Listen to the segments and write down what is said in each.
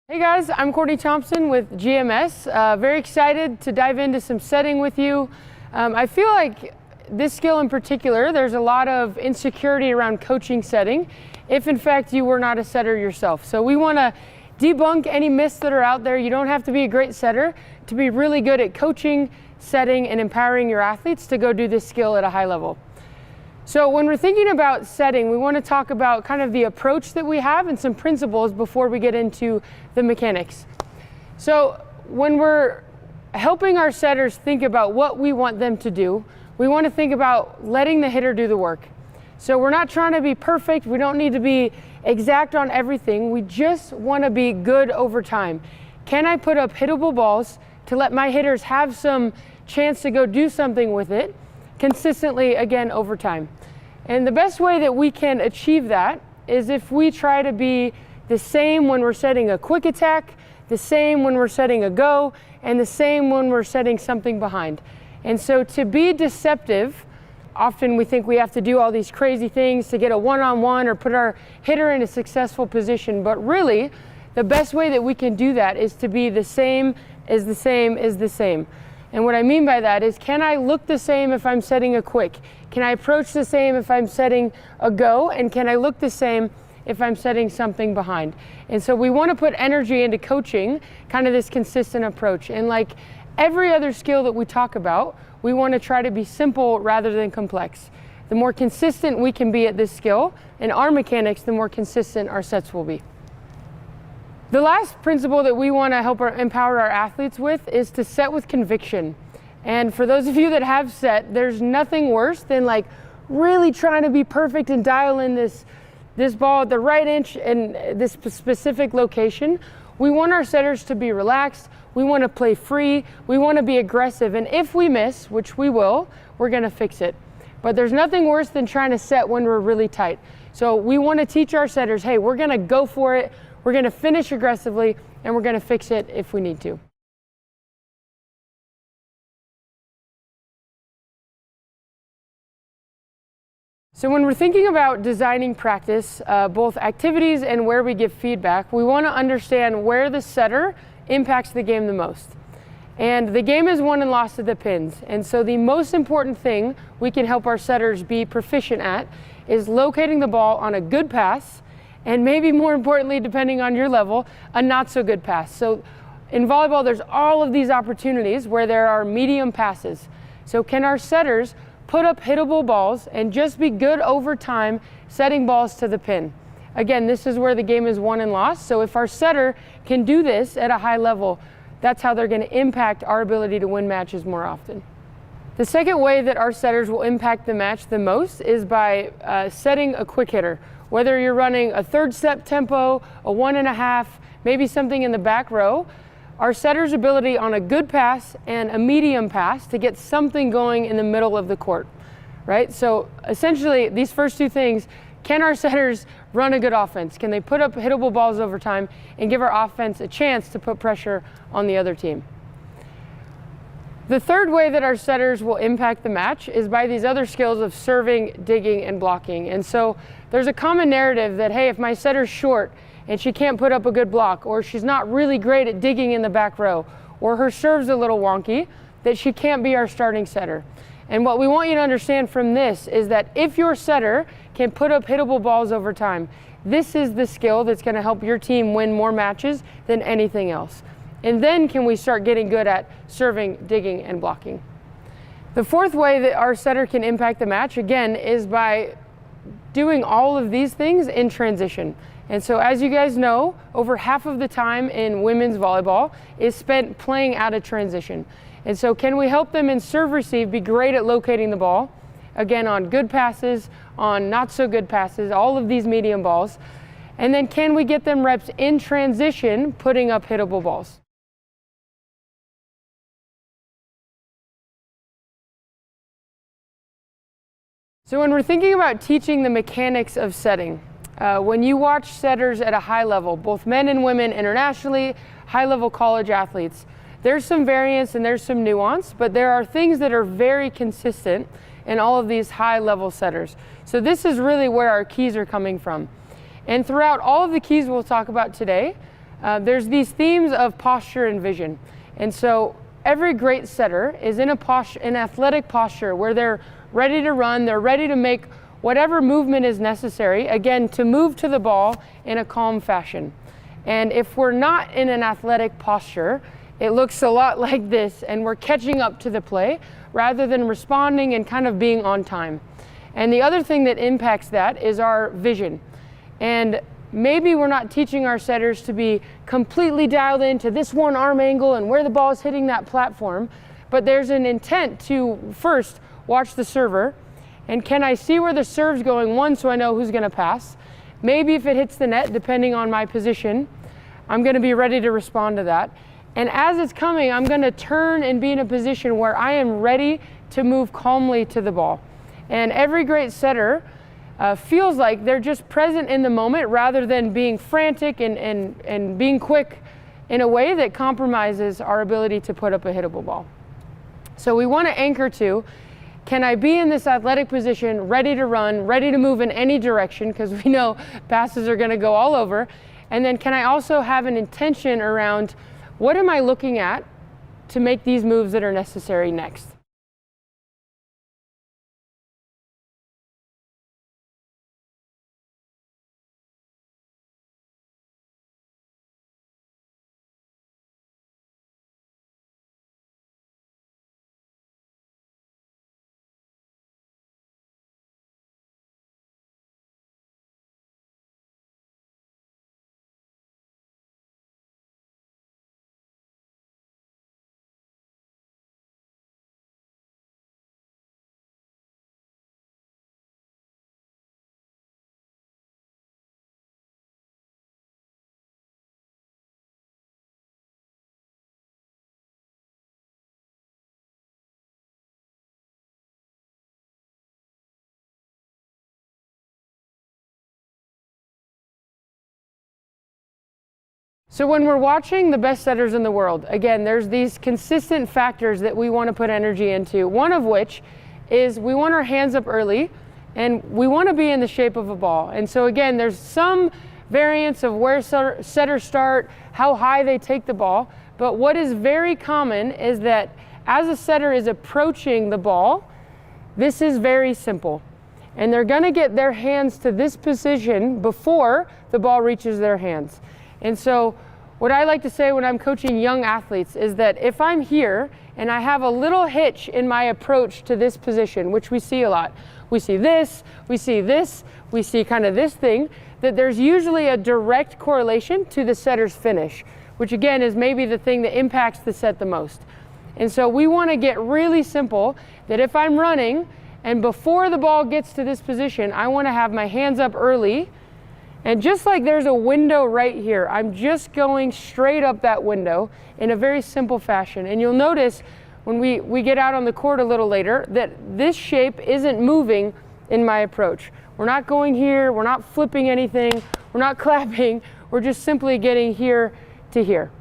Hey guys, I'm Courtney Thompson with GMS. Very excited to dive into some setting with you. I feel like this skill in particular, there's a lot of insecurity around coaching setting, if in fact you were not a setter yourself. So we want to debunk any myths that are out there. You don't have to be a great setter to be really good at coaching, setting, and empowering your athletes to go do this skill at a high level. So when we're thinking about setting, we want to talk about kind of the approach that we have and some principles before we get into the mechanics. So when we're helping our setters think about what we want them to do, we want to think about letting the hitter do the work. So we're not trying to be perfect. We don't need to be exact on everything. We just want to be good over time. Can I put up hittable balls to let my hitters have some chance to go do something with it consistently, again, over time? And the best way that we can achieve that is if we try to be the same when we're setting a quick attack, the same when we're setting a go, and the same when we're setting something behind. And so to be deceptive, often we think we have to do all these crazy things to get a one-on-one or put our hitter in a successful position, but really the best way that we can do that is to be the same is the same is the same. And what I mean by that is, can I look the same if I'm setting a quick? Can I approach the same if I'm setting a go? And can I look the same if I'm setting something behind? And so we want to put energy into coaching kind of this consistent approach. And like every other skill that we talk about, we want to try to be simple rather than complex. The more consistent we can be at this skill and our mechanics, the more consistent our sets will be. The last principle that we want to help empower our athletes with is to set with conviction. And for those of you that have set, there's nothing worse than like really trying to be perfect and dial in this ball at the right inch and this specific location. We want our setters to be relaxed. We want to play free. We want to be aggressive. And if we miss, which we will, we're going to fix it. But there's nothing worse than trying to set when we're really tight. So we want to teach our setters, hey, we're going to go for it. We're going to finish aggressively, and we're going to fix it if we need to. So when we're thinking about designing practice, both activities and where we give feedback, we want to understand where the setter impacts the game the most. And the game is won and lost at the pins. And so the most important thing we can help our setters be proficient at is locating the ball on a good pass, and maybe more importantly, depending on your level, a not so good pass. So in volleyball, there's all of these opportunities where there are medium passes. So can our setters put up hittable balls and just be good over time setting balls to the pin? Again, this is where the game is won and lost. So if our setter can do this at a high level, that's how they're going to impact our ability to win matches more often. The second way that our setters will impact the match the most is by setting a quick hitter. Whether you're running a third step tempo, a 1.5, maybe something in the back row, our setter's ability on a good pass and a medium pass to get something going in the middle of the court, right? So essentially these first two things, can our setters run a good offense? Can they put up hittable balls over time and give our offense a chance to put pressure on the other team? The third way that our setters will impact the match is by these other skills of serving, digging, and blocking. And so there's a common narrative that, hey, if my setter's short and she can't put up a good block, or she's not really great at digging in the back row, or her serve's a little wonky, that she can't be our starting setter. And what we want you to understand from this is that if your setter can put up hittable balls over time, this is the skill that's going to help your team win more matches than anything else. And then can we start getting good at serving, digging, and blocking. The fourth way that our setter can impact the match, again, is by doing all of these things in transition. And so as you guys know, over half of the time in women's volleyball is spent playing out of transition. And so can we help them in serve receive be great at locating the ball, again, on good passes, on not so good passes, all of these medium balls. And then can we get them reps in transition putting up hittable balls? So when we're thinking about teaching the mechanics of setting, when you watch setters at a high level, both men and women internationally, high-level college athletes, there's some variance and there's some nuance, but there are things that are very consistent in all of these high-level setters. So this is really where our keys are coming from. And throughout all of the keys we'll talk about today, there's these themes of posture and vision. And so every great setter is in an athletic posture where they're ready to run, they're ready to make whatever movement is necessary, again, to move to the ball in a calm fashion. And if we're not in an athletic posture, it looks a lot like this, and we're catching up to the play rather than responding and kind of being on time. And the other thing that impacts that is our vision. And maybe we're not teaching our setters to be completely dialed into this one arm angle and where the ball is hitting that platform, but there's an intent to first watch the server, and can I see where the serve's going, one, so I know who's going to pass. Maybe if it hits the net, depending on my position, I'm going to be ready to respond to that. And as it's coming, I'm going to turn and be in a position where I am ready to move calmly to the ball. And every great setter feels like they're just present in the moment rather than being frantic and being quick in a way that compromises our ability to put up a hittable ball. So we want to anchor to, can I be in this athletic position, ready to run, ready to move in any direction, because we know passes are going to go all over. And then can I also have an intention around, what am I looking at to make these moves that are necessary next? So when we're watching the best setters in the world, again, there's these consistent factors that we want to put energy into, one of which is we want our hands up early and we want to be in the shape of a ball. And so again, there's some variance of where setters start, how high they take the ball, but what is very common is that as a setter is approaching the ball, this is very simple. And they're going to get their hands to this position before the ball reaches their hands. And so what I like to say when I'm coaching young athletes is that if I'm here and I have a little hitch in my approach to this position, which we see a lot, we see this, we see kind of this thing, that there's usually a direct correlation to the setter's finish, which again is maybe the thing that impacts the set the most. And so we want to get really simple that if I'm running and before the ball gets to this position, I want to have my hands up early. And just like there's a window right here, I'm just going straight up that window in a very simple fashion. And you'll notice when we get out on the court a little later that this shape isn't moving in my approach. We're not going here, we're not flipping anything, we're not clapping, we're just simply getting here to here.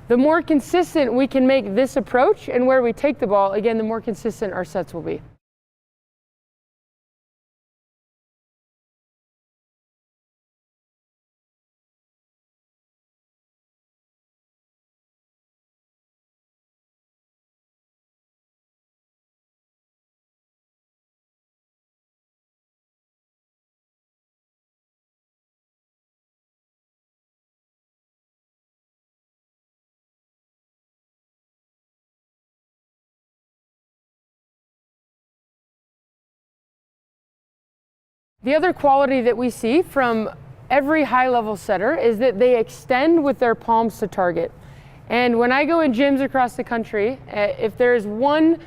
The more consistent we can make this approach and where we take the ball, again, the more consistent our sets will be. The other quality that we see from every high-level setter is that they extend with their palms to target. And when I go in gyms across the country, if there's one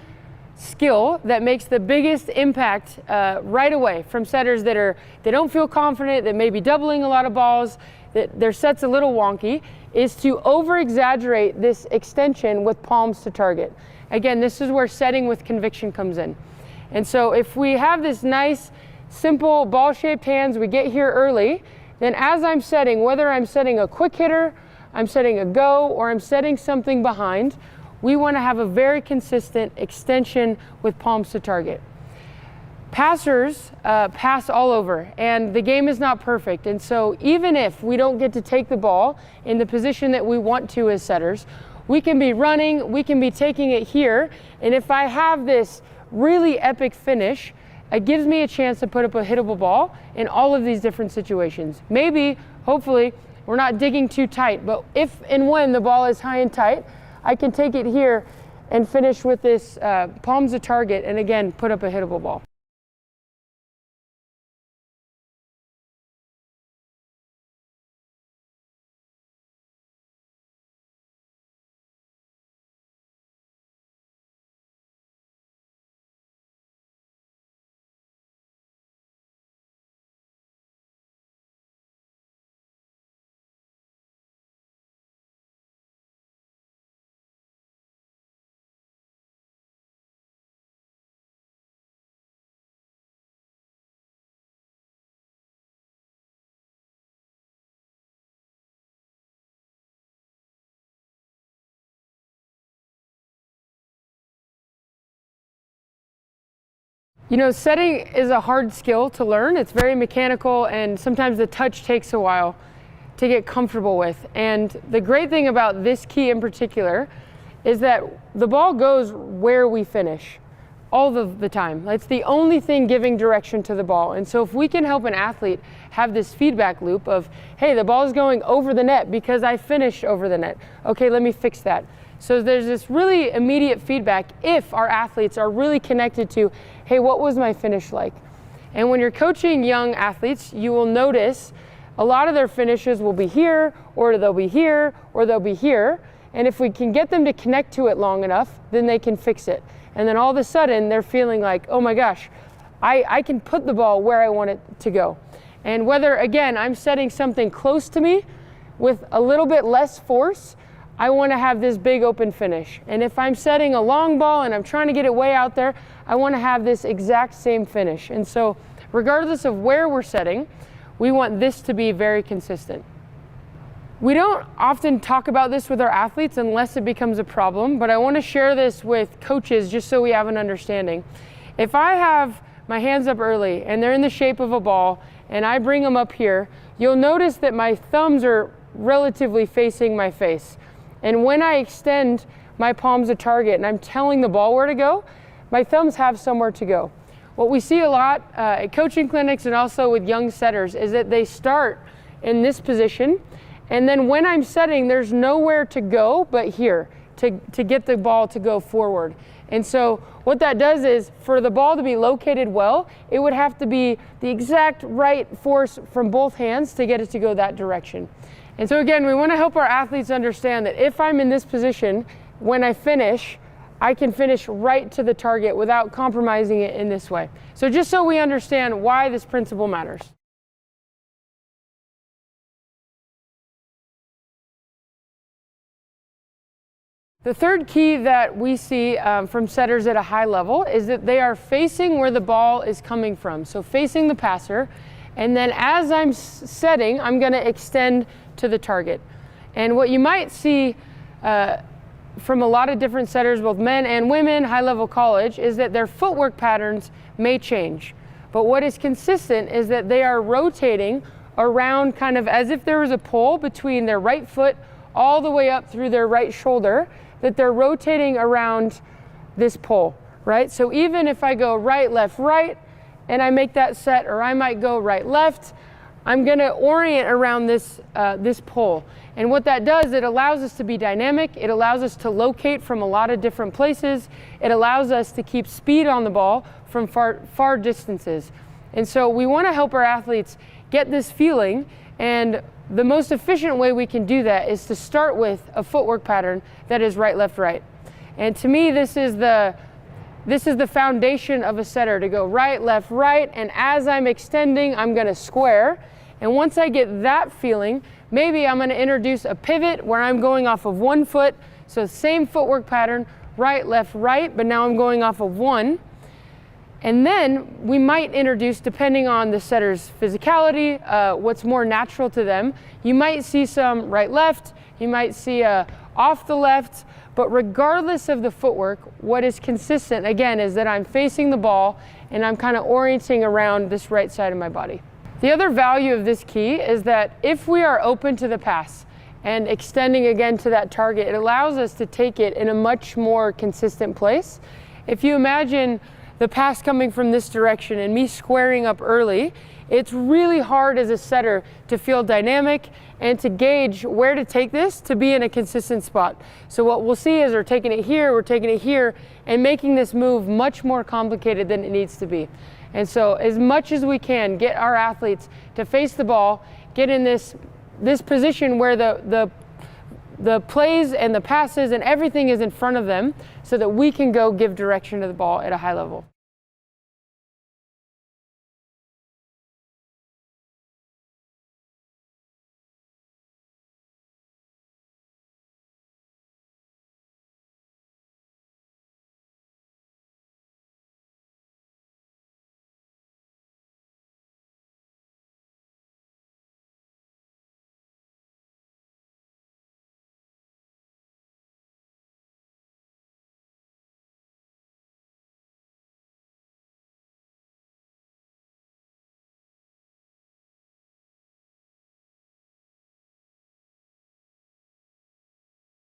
skill that makes the biggest impact right away from setters that they don't feel confident, that may be doubling a lot of balls, that their set's a little wonky, is to over-exaggerate this extension with palms to target. Again, this is where setting with conviction comes in. And so if we have this nice, simple ball-shaped hands, we get here early, then as I'm setting, whether I'm setting a quick hitter, I'm setting a go, or I'm setting something behind, we want to have a very consistent extension with palms to target. Passers pass all over, and the game is not perfect. And so even if we don't get to take the ball in the position that we want to as setters, we can be running, we can be taking it here, and if I have this really epic finish, it gives me a chance to put up a hittable ball in all of these different situations. Maybe, hopefully, we're not digging too tight, but if and when the ball is high and tight, I can take it here and finish with this palms to target, and again, put up a hittable ball. You know, setting is a hard skill to learn. It's very mechanical, and sometimes the touch takes a while to get comfortable with. And the great thing about this key in particular is that the ball goes where we finish all of the time. It's the only thing giving direction to the ball. And so if we can help an athlete have this feedback loop of, hey, the ball is going over the net because I finished over the net. Okay, let me fix that. So there's this really immediate feedback if our athletes are really connected to, hey, what was my finish like? And when you're coaching young athletes, you will notice a lot of their finishes will be here, or they'll be here, or they'll be here. And if we can get them to connect to it long enough, then they can fix it. And then all of a sudden, they're feeling like, oh my gosh, I can put the ball where I want it to go. And whether, again, I'm setting something close to me with a little bit less force, I want to have this big open finish. And if I'm setting a long ball and I'm trying to get it way out there, I want to have this exact same finish. And so regardless of where we're setting, we want this to be very consistent. We don't often talk about this with our athletes unless it becomes a problem, but I want to share this with coaches just so we have an understanding. If I have my hands up early and they're in the shape of a ball and I bring them up here, you'll notice that my thumbs are relatively facing my face. And when I extend my palms to target and I'm telling the ball where to go, my thumbs have somewhere to go. What we see a lot at coaching clinics and also with young setters is that they start in this position, and then when I'm setting, there's nowhere to go but here to get the ball to go forward. And so what that does is, for the ball to be located well, it would have to be the exact right force from both hands to get it to go that direction. And so again, we want to help our athletes understand that if I'm in this position, when I finish, I can finish right to the target without compromising it in this way. So just so we understand why this principle matters. The third key that we see from setters at a high level is that they are facing where the ball is coming from. So facing the passer, and then as I'm setting, I'm going to extend to the target. And what you might see from a lot of different setters, both men and women, high-level college, is that their footwork patterns may change. But what is consistent is that they are rotating around kind of as if there was a pole between their right foot all the way up through their right shoulder, that they're rotating around this pole, right? So even if I go right, right, and I make that set, or I might go right, left, I'm going to orient around this pole. And what that does, it allows us to be dynamic. It allows us to locate from a lot of different places. It allows us to keep speed on the ball from far distances. And so we want to help our athletes get this feeling, and the most efficient way we can do that is to start with a footwork pattern that is right, right. And to me, this is the foundation of a setter, to go right, right, and as I'm extending, I'm going to square. And once I get that feeling, maybe I'm going to introduce a pivot where I'm going off of one foot. So same footwork pattern, right, right, but now I'm going off of one. And then we might introduce, depending on the setter's physicality, what's more natural to them, you might see some right, left, you might see off the left, but regardless of the footwork, what is consistent, again, is that I'm facing the ball and I'm kind of orienting around this right side of my body. The other value of this key is that if we are open to the pass and extending again to that target, it allows us to take it in a much more consistent place. If you imagine the pass coming from this direction and me squaring up early, it's really hard as a setter to feel dynamic and to gauge where to take this to be in a consistent spot. So what we'll see is we're taking it here, and making this move much more complicated than it needs to be. And so as much as we can, get our athletes to face the ball, get in this position where the plays and the passes and everything is in front of them so that we can go give direction to the ball at a high level.